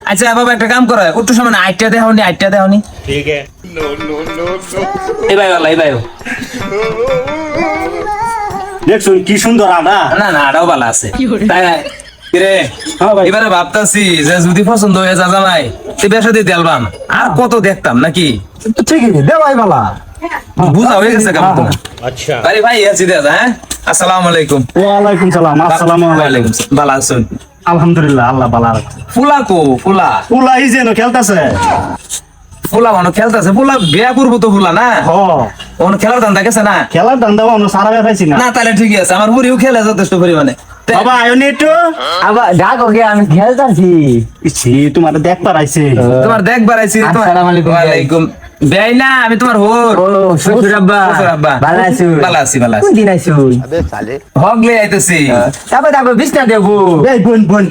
আচ্ছা বাবা একটা কাম করো, একটু সময় না আইটা দেওনি। ठीक है এই ভাই এই ভাই দেখছো কি সুন্দর আডা। না আড়াও ভালো আছে। তাই কিরে হ্যাঁ ভাই। এবারে ভাবতাছি যে যদি পছন্দ হয়ে যা জামাই তে বেশা দিয়ে দিলাম আর কত দেখতাম নাকি ঠিক আছে দেওয়াই বালা। বুঝা হয়ে গেছে কেমন তোমার? अच्छा আরে ভাই আছি দাদা। হ্যাঁ আসসালামু আলাইকুম। ওয়ালাইকুম সালাম। আসসালামু আলাইকুম। ওয়ালাইকুম সালাম। ভালো আছেন? আলহামদুলিল্লাহ আল্লাহ ভালো রাখছে। ফুলা কো ফুলা ফুলা এই যেন খেলতেছে। ফুলা মানে খেলতেছে, ফুলা বিয়া করবো তো ফুলা না হ ওন খেলার ধান্দা গেছে না। খেলার ধান্দা অন্য সারা পাইছি না। না তাহলে ঠিকই আছে, আমার বুড়িও খেলে যথেষ্ট পরিমাণে। বাবা আয়নি একটু। আবার ডাক ওকে আমি খেলতাছি। ইছি তোমার দেখ পারাইছে। তোমার দেখ বাড়াইছি। আসসালামু আলাইকুম। ওয়ালাইকুম। বেয়াই না আমি তোমার হোর। ও শ্বশুর আব্বা শ্বশুর আব্বা। ভালো আছো? ভালো আছি। কোন দিন আইছো? হগলে আইতেছি। তারপর বিছনা দেবো। এই বোন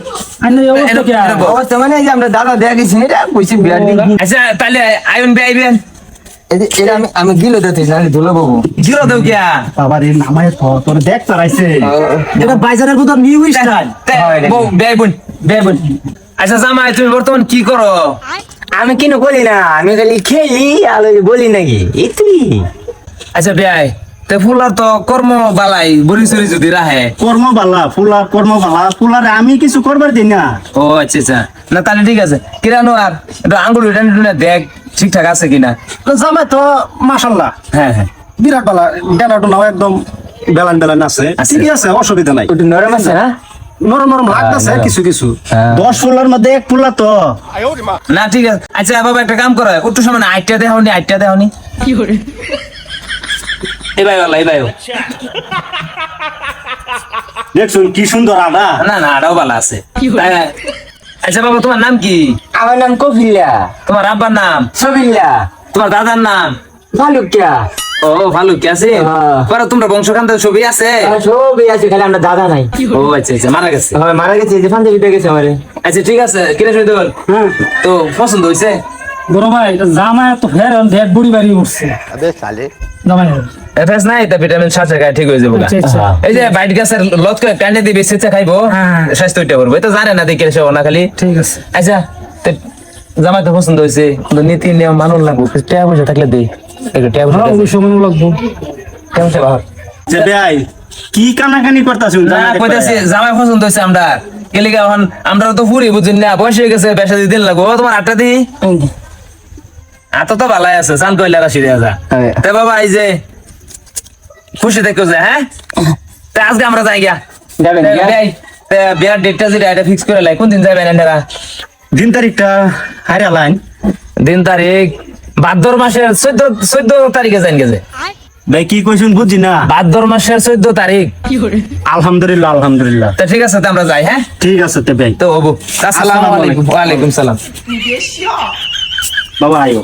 আইনি অবস্থা কি? অবস্থা মানে এই যে আমরা দাদা দেখেছি এটা কইছি বিয়ার দিন। আচ্ছা তাহলে আইবেন বেআইবেন এটা আমি গিলো দিতে জানি ধুলো বাবু। জিরো দেও কিয়া বাবা রে নামায় তোর দেখ পারাইছে। এটা বাইজারের মতো নিউ স্টাইল। বেআইবেন। আচ্ছা জামাই তুমি বর্তমান কি করো? আমি কেন বলি না, আমি খালি খেলি আর ওই বলি নাকি ইতুই। আচ্ছা বেআই তে ফুলার তো কর্ম বালাই বড়ি সরি যদি রাহে। কর্ম বালা ফুলারে আমি কিছু করবার দিই না। ও আচ্ছা না তাহলে ঠিক আছে। কিরানো আর একটু আঙ্গুল টানে দেখ ঠিকঠাক আছে কিনা। তো জামাই তো মাশাআল্লাহ হ্যাঁ বিরাট বালা। ডানাটো একদম বেলান আছে। আছে। ঠিকই আছে, অসুবিধা নাই। ওটা নরম আছে না? নরম লাগতেছে কিছু হ্যাঁ। 10 ফুলার মধ্যে এক ফুলা তো। না ঠিক আছে। আচ্ছা বাবা একটা কাম করো, একটু সময় না আইটা দেওনি। এই ভাই দেখছো কি সুন্দর আডা। না আড়াও ভালো আছে। তাই- আচ্ছা বাবা তোমার নাম কি? আমার নাম কপিলা। তোমার আব্বার নাম? সবিল্লা। তোমার দাদার নাম? ভালুকিয়া। ও ভালো কি আছে? হ্যাঁ। পরে তোমরা বংশকান্ত ছবি আছে? সবই আছে, খালি আমরা দাদা নাই। ও আচ্ছা মারা গেছে। হয় মারা গেছে, যে পাঞ্জাবি পেয়ে গেছে আমারে। আচ্ছা ঠিক আছে। কিরে শহীদুল হ্যাঁ তো পছন্দ হয়েছে? বড় ভাই জামাই তো ফের দেখ বুড়ি বাড়ি উঠছে। জামাই এফএস নাই তা ভিটামিন সাথে খাই ঠিক হয়ে যাবো গা। আচ্ছা। এই যে বাইট গাছের লত করে কান্ডে দিবে সেচা খাইবো, হ্যাঁ। স্বাস্থ্য ওইটা করবো। এটা জানে না দেখে সে না খালি। ঠিক আছে। আচ্ছা তো জামাই তো পছন্দ হয়েছে, কিন্তু নীতি নিয়ম মানুষ লাগবো। টাকা পয়সা থাকলে দেই একটু টাকা পয়সা ওই সময় লাগবো। কেমন সে ভাব যে ভাই কি কানাকানি করতাছুন? না কইতাছি জামাই পছন্দ হয়েছে আমরা কেলিকা এখন আমরা তো ফুরি বুঝুন না, বয়স হয়ে গেছে, বেসা দিয়ে দিন লাগবো। ও তোমার আটটা দি আতো তো ভালাই আছে, চান কইলা রাশি দেওয়া যা। হ্যাঁ। তে বাবা এই যে খুশি দেখো যে। হ্যাঁ তে আজকে আমরা যাই গিয়া যাবেন তে গিয়া? বিয়াই, তে বিয়ার ডেটটা যেটা এটা ফিক্স করে লাই। কোন দিন যাবেন এনারা? দিন তারিখটা হাইরা লাইন। দিন তারিখ ভাদ্র মাসের 14 তারিখে যাইন গেছে। ভাই কি কইছুন বুঝি না। ভাদ্র মাসের 14 তারিখ। আলহামদুলিল্লাহ তো ঠিক আছে, তো আমরা যাই। হ্যাঁ ঠিক আছে তে ভাই। তো হবো। আসসালামু আলাইকুম। ওয়ালাইকুম সালাম। বাবা আইও।